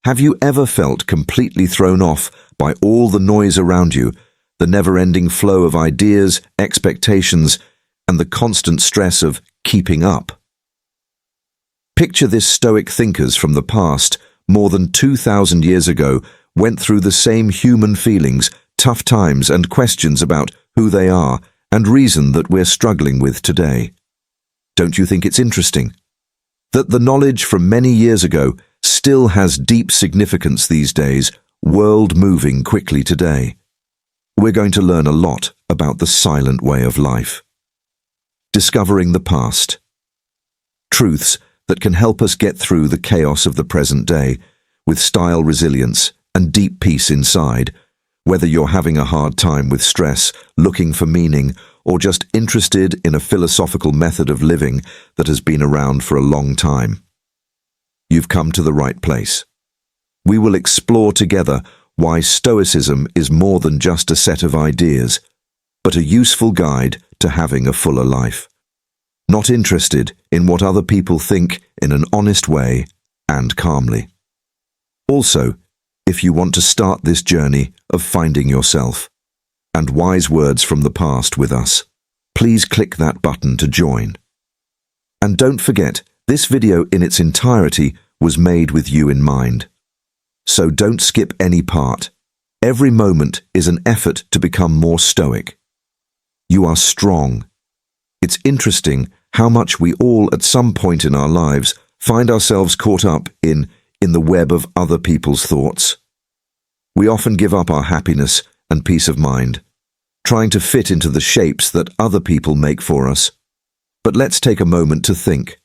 Have you ever felt completely thrown off by all the noise around you, the never-ending flow of ideas, expectations, and the constant stress of keeping up? Picture this: Stoic thinkers from the past, more than 2,000 years ago, went through the same human feelings, tough times, and questions about who they are and reason that we're struggling with today. Don't you think it's interesting that the knowledge from many years ago still has deep significance these days, world moving quickly today? We're going to learn a lot about the silent way of life. Discovering the past. Truths that can help us get through the chaos of the present day with style, resilience, and deep peace inside. Whether you're having a hard time with stress, looking for meaning, or just interested in a philosophical method of living that has been around for a long time, you've come to the right place. We will explore together why Stoicism is more than just a set of ideas, but a useful guide to having a fuller life. Not interested in what other people think, in an honest way and calmly. Also, if you want to start this journey of finding yourself and wise words from the past with us, please click that button to join. And don't forget, this video in its entirety was made with you in mind. So don't skip any part. Every moment is an effort to become more stoic. You are strong. It's interesting how much we all at some point in our lives find ourselves caught up in the web of other people's thoughts. We often give up our happiness and peace of mind, trying to fit into the shapes that other people make for us. But let's take a moment to think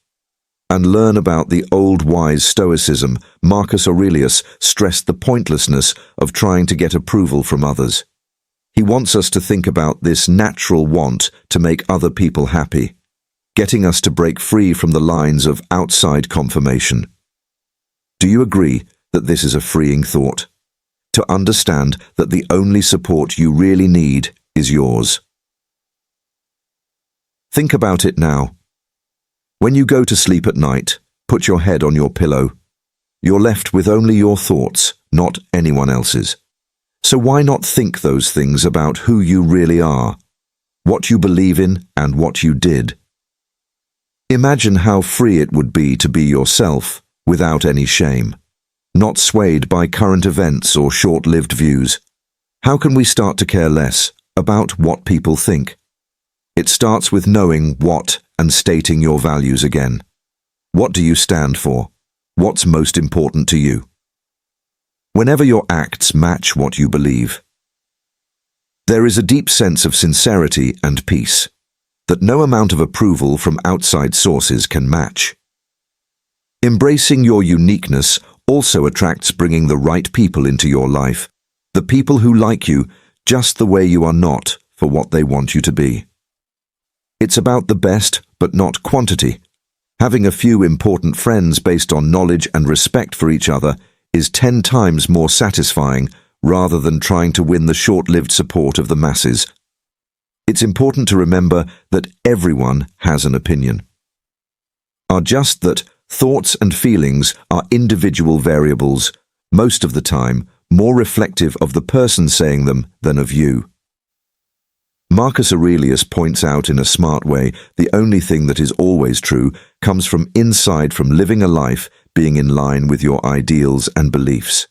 and learn about the old wise Stoicism. Marcus Aurelius stressed the pointlessness of trying to get approval from others. He wants us to think about this natural want to make other people happy, getting us to break free from the lines of outside confirmation. Do you agree that this is a freeing thought? To understand that the only support you really need is yours. Think about it now. When you go to sleep at night, put your head on your pillow. You're left with only your thoughts, not anyone else's. So why not think those things about who you really are, what you believe in, and what you did? Imagine how free it would be to be yourself without any shame, not swayed by current events or short-lived views. How can we start to care less about what people think? It starts with knowing what and stating your values again. What do you stand for? What's most important to you? Whenever your acts match what you believe, there is a deep sense of sincerity and peace that no amount of approval from outside sources can match. Embracing your uniqueness also attracts bringing the right people into your life, the people who like you just the way you are, not for what they want you to be. It's about the best, but not quantity. Having a few important friends based on knowledge and respect for each other is 10 times more satisfying rather than trying to win the short-lived support of the masses. It's important to remember that everyone has an opinion. Just that thoughts and feelings are individual variables, most of the time more reflective of the person saying them than of you. Marcus Aurelius points out in a smart way, the only thing that is always true comes from inside, from living a life being in line with your ideals and beliefs.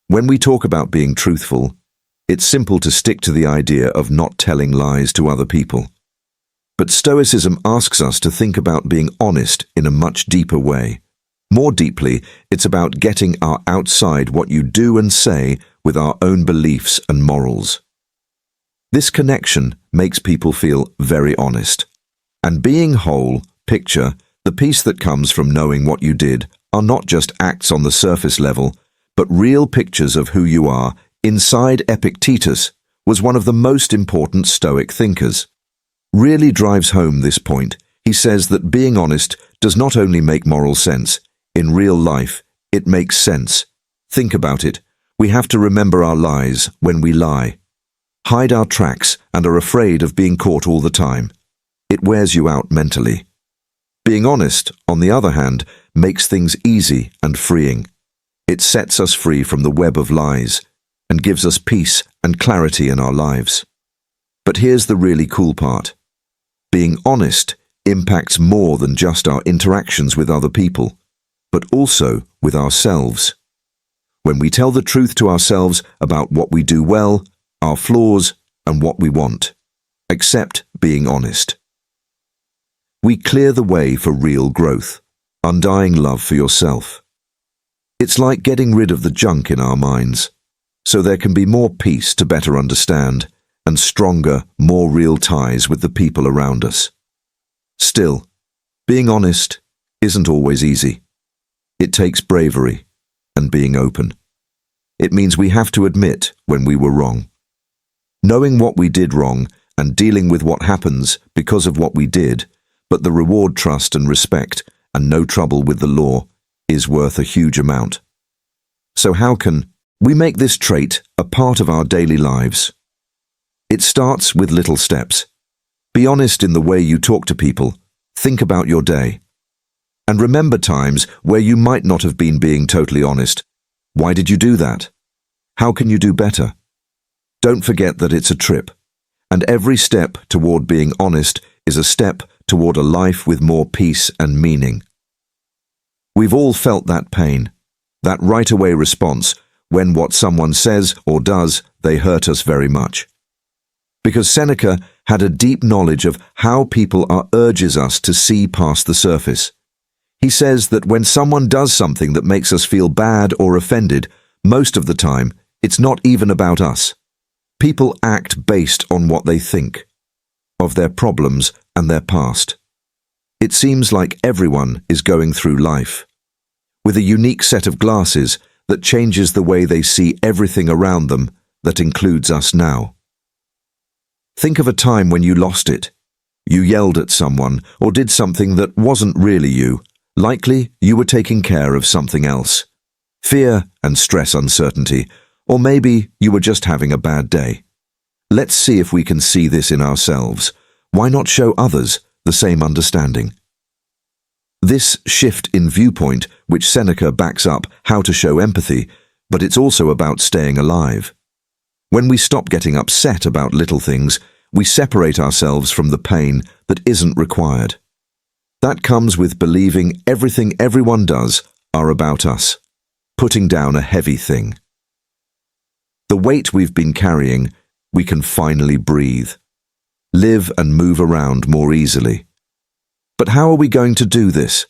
When we talk about being truthful, it's simple to stick to the idea of not telling lies to other people. But Stoicism asks us to think about being honest in a much deeper way. More deeply, it's about getting our outside, what you do and say, with our own beliefs and morals. This connection makes people feel very honest. And being whole, picture, the peace that comes from knowing what you did are not just acts on the surface level, but real pictures of who you are inside. Epictetus was one of the most important Stoic thinkers. Really drives home this point. He says that being honest does not only make moral sense, in real life, it makes sense. Think about it. We have to remember our lies when we lie, hide our tracks, and are afraid of being caught all the time. It wears you out mentally. Being honest, on the other hand, makes things easy and freeing. It sets us free from the web of lies and gives us peace and clarity in our lives. But here's the really cool part. Being honest impacts more than just our interactions with other people, but also with ourselves. When we tell the truth to ourselves about what we do well, our flaws, and what we want, accept being honest. We clear the way for real growth, undying love for yourself. It's like getting rid of the junk in our minds, so there can be more peace to better understand and stronger, more real ties with the people around us. Still, being honest isn't always easy. It takes bravery and being open. It means we have to admit when we were wrong. Knowing what we did wrong and dealing with what happens because of what we did, but the reward trust and respect and no trouble with the law is worth a huge amount. So how can we make this trait a part of our daily lives? It starts with little steps. Be honest in the way you talk to people. Think about your day. And remember times where you might not have been being totally honest. Why did you do that? How can you do better? Don't forget that it's a trip, and every step toward being honest is a step toward a life with more peace and meaning. We've all felt that pain, that right-away response when what someone says or does, they hurt us very much. Because Seneca had a deep knowledge of how people urges us to see past the surface. He says that when someone does something that makes us feel bad or offended, most of the time, it's not even about us. People act based on what they think, of their problems and their past. It seems like everyone is going through life with a unique set of glasses that changes the way they see everything around them, that includes us now. Think of a time when you lost it. You yelled at someone or did something that wasn't really you. Likely you were taking care of something else. Fear and stress, uncertainty, or maybe you were just having a bad day. Let's see if we can see this in ourselves. Why not show others the same understanding? This shift in viewpoint, which Seneca backs up how to show empathy, but it's also about staying alive. When we stop getting upset about little things, we separate ourselves from the pain that isn't required. That comes with believing everything everyone does are about us, putting down a heavy thing. The weight we've been carrying, we can finally breathe, live and move around more easily. But how are we going to do this?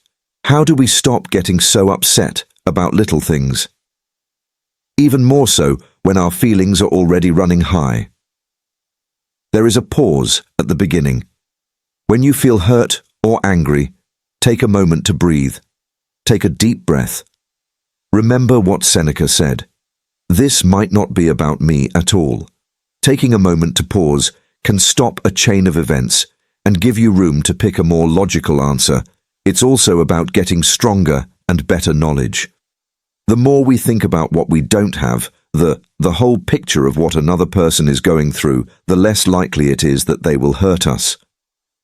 How do we stop getting so upset about little things? Even more so when our feelings are already running high. There is a pause at the beginning. When you feel hurt or angry, take a moment to breathe. Take a deep breath. Remember what Seneca said. This might not be about me at all. Taking a moment to pause can stop a chain of events and give you room to pick a more logical answer. It's also about getting stronger and better knowledge. The more we think about what we don't have, the whole picture of what another person is going through, the less likely it is that they will hurt us.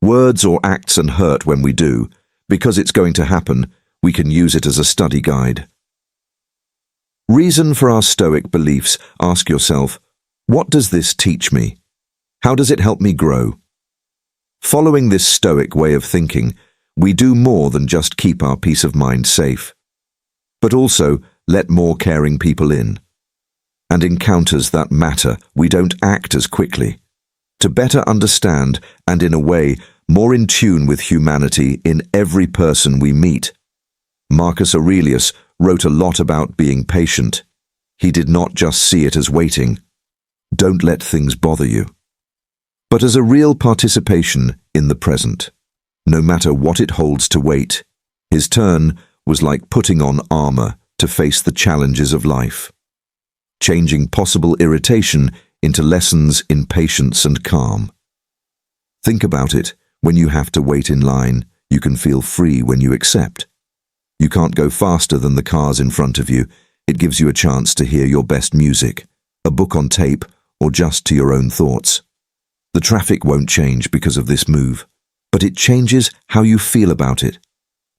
Words or acts and hurt when we do. Because it's going to happen, we can use it as a study guide. Reason for our Stoic beliefs. Ask yourself, what does this teach me? How does it help me grow? Following this Stoic way of thinking, we do more than just keep our peace of mind safe, but also let more caring people in. And encounters that matter, we don't act as quickly. To better understand and, in a way, more in tune with humanity in every person we meet. Marcus Aurelius wrote a lot about being patient. He did not just see it as waiting. Don't let things bother you, but as a real participation in the present, no matter what it holds to wait. His turn was like putting on armor to face the challenges of life, changing possible irritation into lessons in patience and calm. Think about it. When you have to wait in line, you can feel free when you accept. You can't go faster than the cars in front of you. It gives you a chance to hear your best music, a book on tape, or just to your own thoughts. The traffic won't change because of this move, but it changes how you feel about it,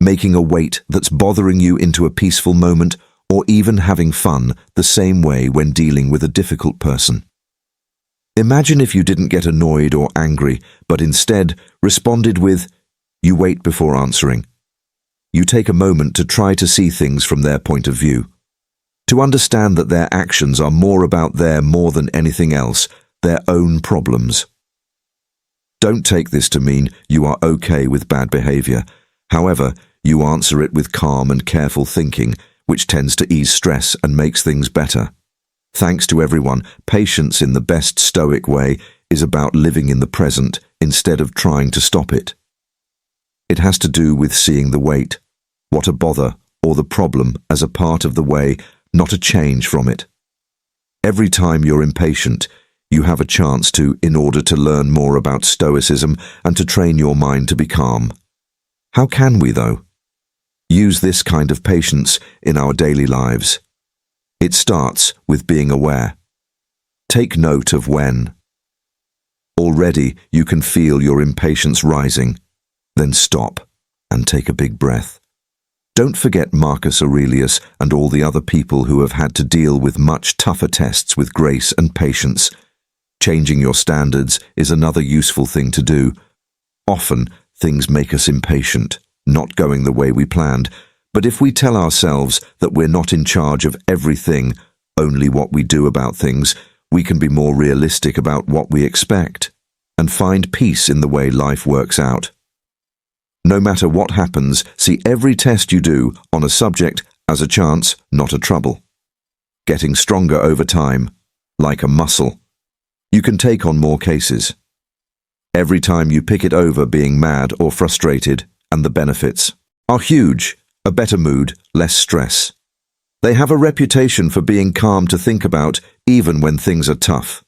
making a wait that's bothering you into a peaceful moment or even having fun the same way when dealing with a difficult person. Imagine if you didn't get annoyed or angry, but instead responded with, you wait before answering. You take a moment to try to see things from their point of view, to understand that their actions are more about more than anything else, their own problems. Don't take this to mean you are okay with bad behavior. However, you answer it with calm and careful thinking, which tends to ease stress and makes things better. Thanks to everyone, patience in the best Stoic way is about living in the present instead of trying to stop it. It has to do with seeing the weight, what a bother or the problem as a part of the way, not a change from it. Every time you're impatient, you have a chance in order to learn more about Stoicism and to train your mind to be calm. How can we, though? Use this kind of patience in our daily lives. It starts with being aware. Take note of when. Already you can feel your impatience rising. Then stop and take a big breath. Don't forget Marcus Aurelius and all the other people who have had to deal with much tougher tests with grace and patience. Changing your standards is another useful thing to do. Often, things make us impatient, not going the way we planned. But if we tell ourselves that we're not in charge of everything, only what we do about things, we can be more realistic about what we expect and find peace in the way life works out. No matter what happens, see every test you do on a subject as a chance, not a trouble. Getting stronger over time, like a muscle. You can take on more cases. Every time you pick it over being mad or frustrated, and the benefits are huge. A better mood, less stress. They have a reputation for being calm to think about even when things are tough.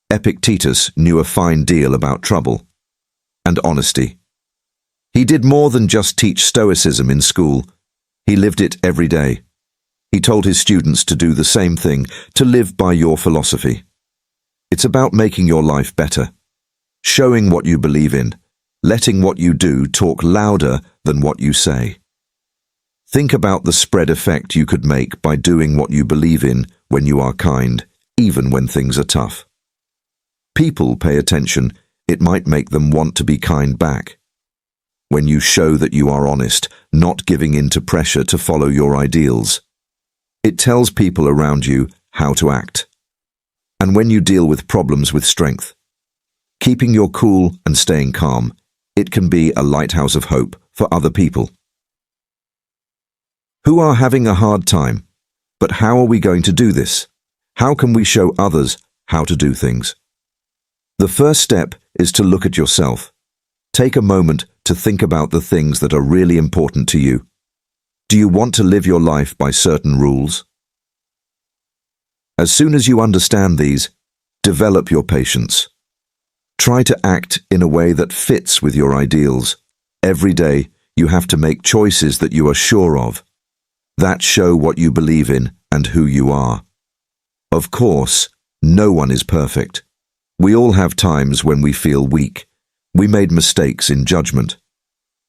Epictetus knew a fine deal about trouble and honesty. He did more than just teach Stoicism in school. He lived it every day. He told his students to do the same thing, to live by your philosophy. It's about making your life better, showing what you believe in, letting what you do talk louder than what you say. Think about the spread effect you could make by doing what you believe in when you are kind, even when things are tough. People pay attention. It might make them want to be kind back. When you show that you are honest, not giving in to pressure to follow your ideals. It tells people around you how to act. And when you deal with problems with strength, keeping your cool and staying calm, it can be a lighthouse of hope for other people who are having a hard time. But how are we going to do this? How can we show others how to do things? The first step is to look at yourself. Take a moment to think about the things that are really important to you. Do you want to live your life by certain rules? As soon as you understand these, develop your patience. Try to act in a way that fits with your ideals. Every day, you have to make choices that you are sure of, that show what you believe in and who you are. Of course, no one is perfect. We all have times when we feel weak. We made mistakes in judgment.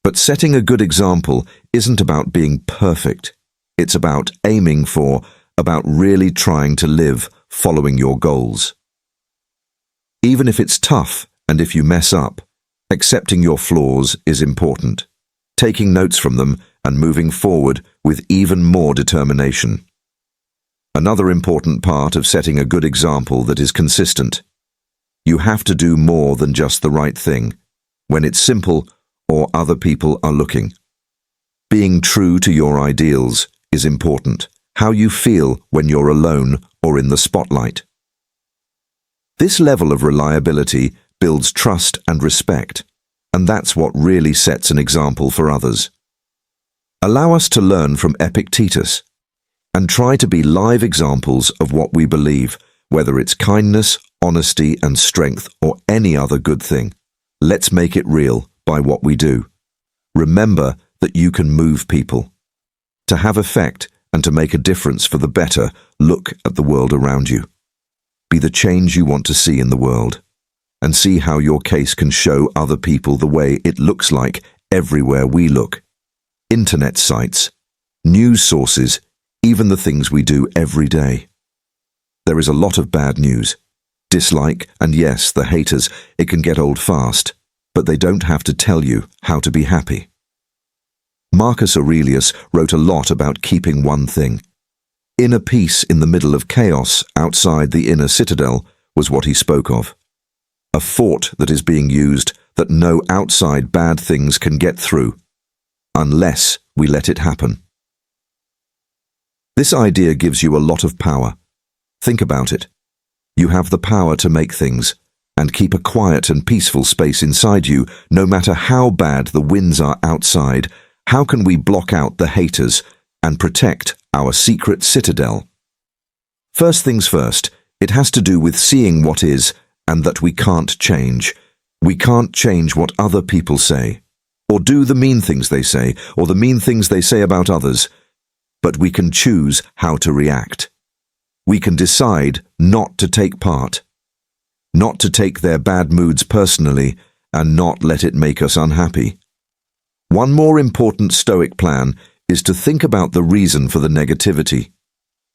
But setting a good example isn't about being perfect. It's about aiming for, about really trying to live following your goals. Even if it's tough and if you mess up, accepting your flaws is important. Taking notes from them and moving forward with even more determination. Another important part of setting a good example that is consistent. You have to do more than just the right thing, when it's simple or other people are looking. Being true to your ideals is important. How you feel when you're alone or in the spotlight. This level of reliability builds trust and respect, and that's what really sets an example for others. Allow us to learn from Epictetus and try to be live examples of what we believe, whether it's kindness, honesty, and strength, or any other good thing. Let's make it real by what we do. Remember that you can move people. To have effect and to make a difference for the better, look at the world around you. Be the change you want to see in the world, and see how your case can show other people the way it looks like everywhere we look. Internet sites, news sources, even the things we do every day. There is a lot of bad news. Dislike, and yes, the haters, it can get old fast, but they don't have to tell you how to be happy. Marcus Aurelius wrote a lot about keeping one thing. Inner peace in the middle of chaos outside the inner citadel was what he spoke of. A fort that is being used that no outside bad things can get through, unless we let it happen. This idea gives you a lot of power. Think about it. You have the power to make things and keep a quiet and peaceful space inside you, no matter how bad the winds are outside. How can we block out the haters and protect our secret citadel? First things first, it has to do with seeing what is and that we can't change. We can't change what other people say, or do the mean things they say, or the mean things they say about others, but we can choose how to react. We can decide not to take part, not to take their bad moods personally, and not let it make us unhappy. One more important Stoic plan is to think about the reason for the negativity.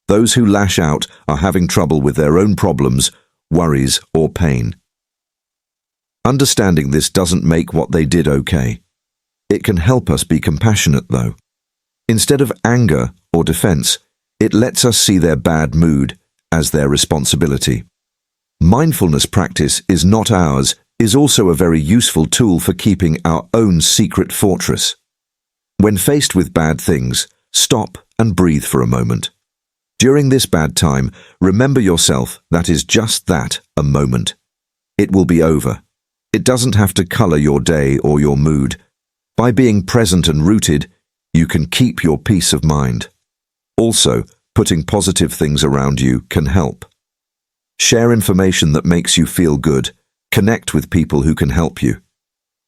Those who lash out are having trouble with their own problems, worries, or pain. Understanding this doesn't make what they did okay. It can help us be compassionate, though. Instead of anger or defense, it lets us see their bad mood as their responsibility. Mindfulness practice is not ours, is also a very useful tool for keeping our own secret fortress. When faced with bad things, stop and breathe for a moment. During this bad time, remember yourself that is just that, a moment. It will be over. It doesn't have to color your day or your mood. By being present and rooted, you can keep your peace of mind. Also, putting positive things around you can help. Share information that makes you feel good, connect with people who can help you,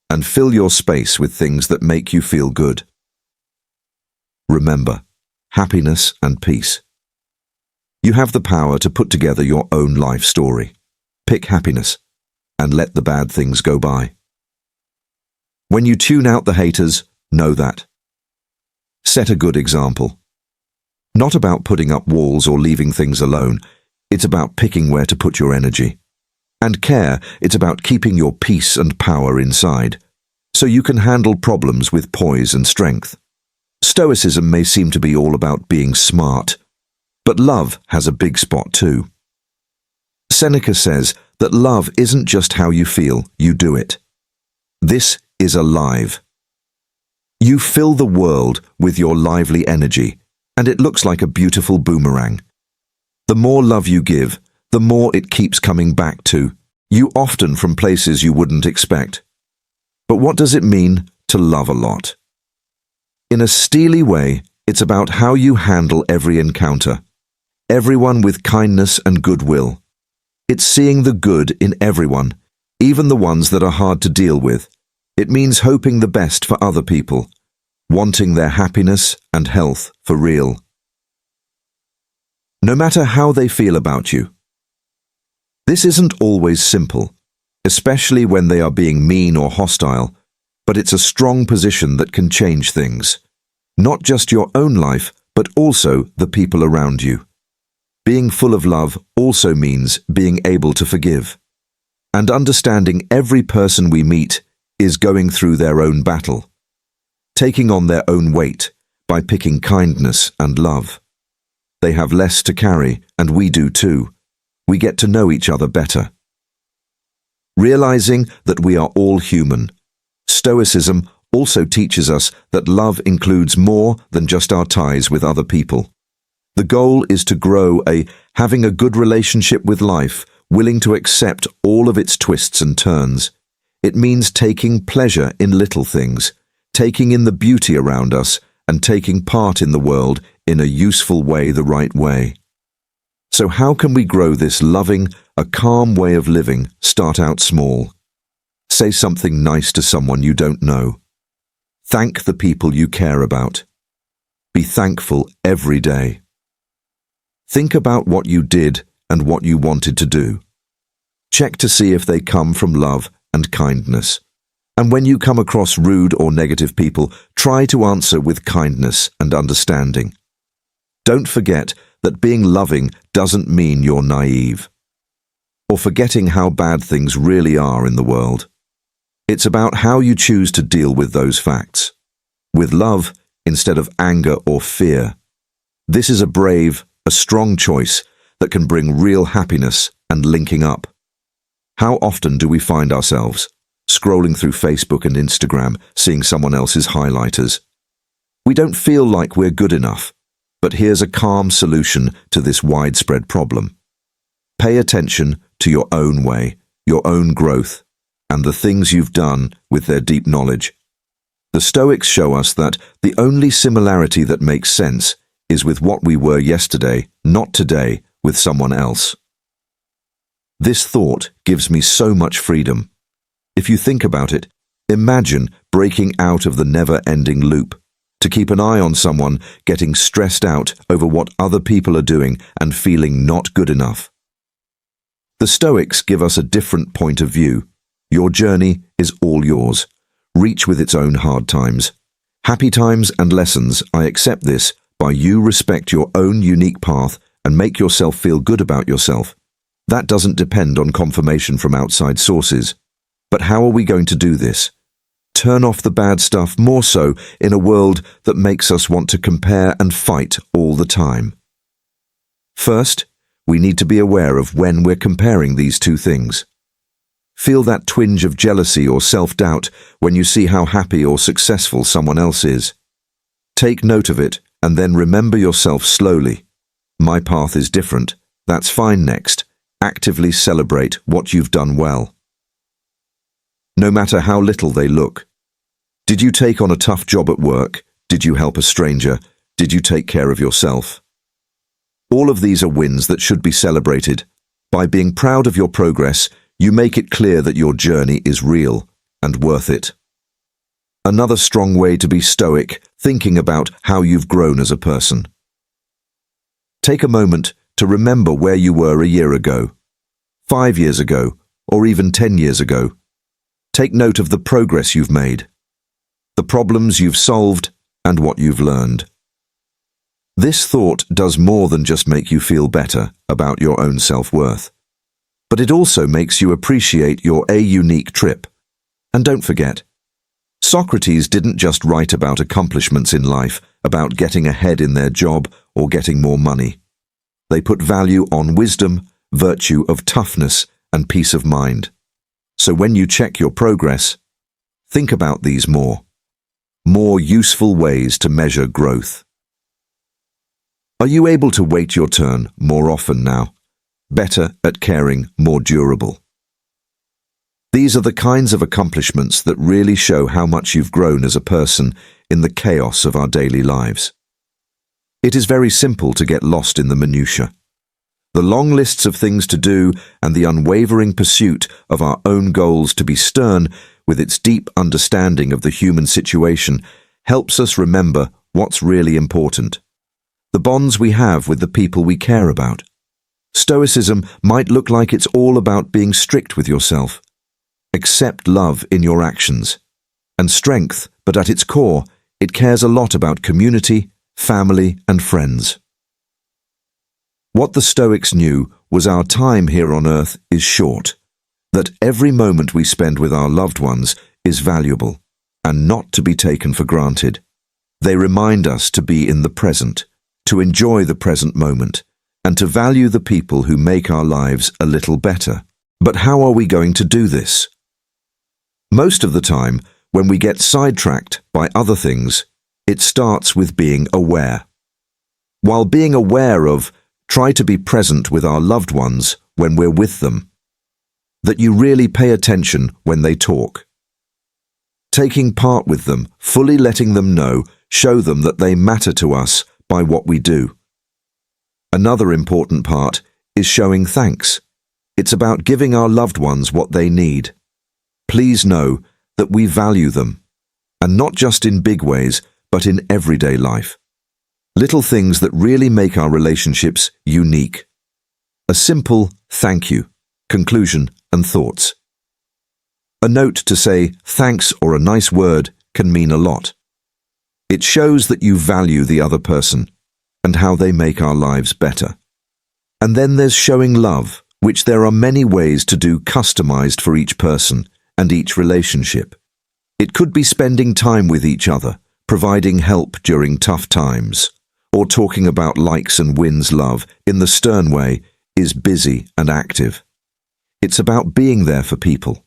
and fill your space with things that make you feel good. Remember, happiness and peace. You have the power to put together your own life story. Pick happiness, and let the bad things go by. When you tune out the haters, know that. Set a good example. Not about putting up walls or leaving things alone. It's about picking where to put your energy. And care, it's about keeping your peace and power inside, so you can handle problems with poise and strength. Stoicism may seem to be all about being smart, but love has a big spot too. Seneca says that love isn't just how you feel, you do it. This is alive. You fill the world with your lively energy, and it looks like a beautiful boomerang. The more love you give, the more it keeps coming back to you, often from places you wouldn't expect. But what does it mean to love a lot? In a steely way, it's about how you handle every encounter, everyone with kindness and goodwill. It's seeing the good in everyone, even the ones that are hard to deal with. It means hoping the best for other people, wanting their happiness and health for real. No matter how they feel about you. This isn't always simple, especially when they are being mean or hostile, but it's a strong position that can change things. Not just your own life, but also the people around you. Being full of love also means being able to forgive. And understanding every person we meet is going through their own battle, taking on their own weight by picking kindness and love. They have less to carry, and we do too. We get to know each other better. Realizing that we are all human, Stoicism also teaches us that love includes more than just our ties with other people. The goal is to grow having a good relationship with life, willing to accept all of its twists and turns. It means taking pleasure in little things, taking in the beauty around us, and taking part in the world in a useful way, the right way. So how can we grow this loving, a calm way of living? Start out small. Say something nice to someone you don't know. Thank the people you care about. Be thankful every day. Think about what you did and what you wanted to do. Check to see if they come from love and kindness. And when you come across rude or negative people, try to answer with kindness and understanding. Don't forget that being loving doesn't mean you're naive, or forgetting how bad things really are in the world. It's about how you choose to deal with those facts, with love instead of anger or fear. This is a strong choice that can bring real happiness and linking up. How often do we find ourselves scrolling through Facebook and Instagram, seeing someone else's highlighters? We don't feel like we're good enough, but here's a calm solution to this widespread problem. Pay attention to your own way, your own growth, and the things you've done with their deep knowledge. The Stoics show us that the only similarity that makes sense is with what we were yesterday, not today, with someone else. This thought gives me so much freedom. If you think about it, imagine breaking out of the never-ending loop, to keep an eye on someone getting stressed out over what other people are doing and feeling not good enough. The Stoics give us a different point of view. Your journey is all yours, each with its own hard times. Happy times and lessons, I accept this, by you respect your own unique path and make yourself feel good about yourself. That doesn't depend on confirmation from outside sources. But how are we going to do this? Turn off the bad stuff more so in a world that makes us want to compare and fight all the time. First, we need to be aware of when we're comparing these two things. Feel that twinge of jealousy or self-doubt when you see how happy or successful someone else is. Take note of it and then remember yourself slowly. My path is different. That's fine. Next, actively celebrate what you've done well. No matter how little they look. Did you take on a tough job at work? Did you help a stranger? Did you take care of yourself? All of these are wins that should be celebrated. By being proud of your progress, you make it clear that your journey is real and worth it. Another strong way to be stoic, thinking about how you've grown as a person. Take a moment to remember where you were a year ago, 5 years ago, or even 10 years ago. Take note of the progress you've made, the problems you've solved, and what you've learned. This thought does more than just make you feel better about your own self-worth, but it also makes you appreciate your unique trip. And don't forget, Socrates didn't just write about accomplishments in life, about getting ahead in their job or getting more money. They put value on wisdom, virtue of toughness, and peace of mind. So when you check your progress, think about these more useful ways to measure growth. Are you able to wait your turn more often now? Better at caring, more durable. These are the kinds of accomplishments that really show how much you've grown as a person in the chaos of our daily lives. It is very simple to get lost in the minutiae. The long lists of things to do and the unwavering pursuit of our own goals to be stern, with its deep understanding of the human situation, helps us remember what's really important. The bonds we have with the people we care about. Stoicism might look like it's all about being strict with yourself. Accept love in your actions. And strength, but at its core, it cares a lot about community, family, and friends. What the Stoics knew was our time here on earth is short, that every moment we spend with our loved ones is valuable and not to be taken for granted. They remind us to be in the present, to enjoy the present moment, and to value the people who make our lives a little better. But how are we going to do this? Most of the time, when we get sidetracked by other things, it starts with being aware. While being aware of, try to be present with our loved ones when we're with them. That you really pay attention when they talk. Taking part with them, fully letting them know, show them that they matter to us by what we do. Another important part is showing thanks. It's about giving our loved ones what they need. Please know that we value them, and not just in big ways, but in everyday life. Little things that really make our relationships unique. A simple thank you, conclusion, and thoughts. A note to say thanks or a nice word can mean a lot. It shows that you value the other person, and how they make our lives better. And then there's showing love, which there are many ways to do, customized for each person and each relationship. It could be spending time with each other, providing help during tough times, or talking about likes and wins. Love, in the stern way, is busy and active. It's about being there for people,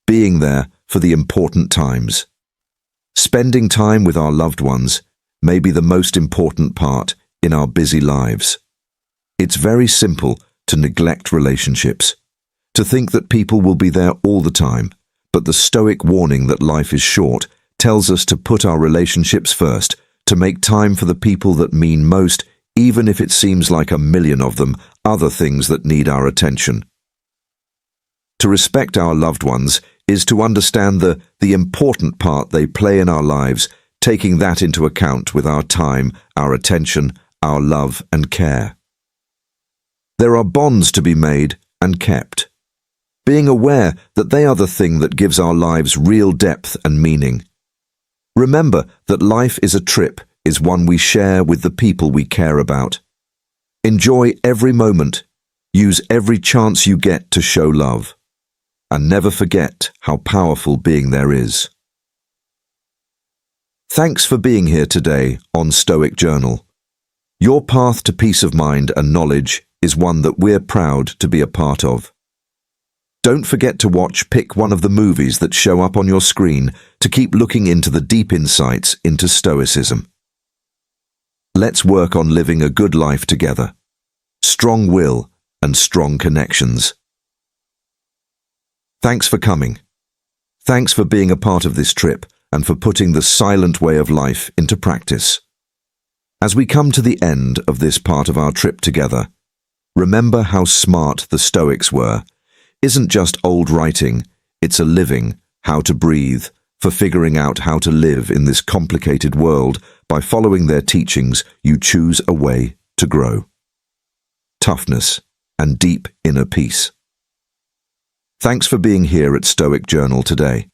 being there for the important times. Spending time with our loved ones may be the most important part in our busy lives. It's very simple to neglect relationships, to think that people will be there all the time, but the Stoic warning that life is short tells us to put our relationships first, to make time for the people that mean most, even if it seems like a million of them, other things that need our attention. To respect our loved ones is to understand the important part they play in our lives, taking that into account with our time, our attention, our love and care. There are bonds to be made and kept, being aware that they are the thing that gives our lives real depth and meaning. Remember that life is a trip, is one we share with the people we care about. Enjoy every moment, use every chance you get to show love, and never forget how powerful being there is. Thanks for being here today on Stoic Journal. Your path to peace of mind and knowledge is one that we're proud to be a part of. Don't forget to pick one of the movies that show up on your screen to keep looking into the deep insights into Stoicism. Let's work on living a good life together. Strong will and strong connections. Thanks for coming. Thanks for being a part of this trip and for putting the silent way of life into practice. As we come to the end of this part of our trip together, remember how smart the Stoics were. Isn't just old writing, it's a living, how to breathe, for figuring out how to live in this complicated world. By following their teachings, you choose a way to grow. Toughness and deep inner peace. Thanks for being here at Stoic Journal today,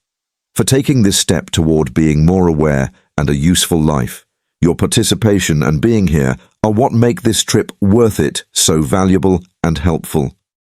for taking this step toward being more aware and a useful life. Your participation and being here are what make this trip worth it, so valuable and helpful.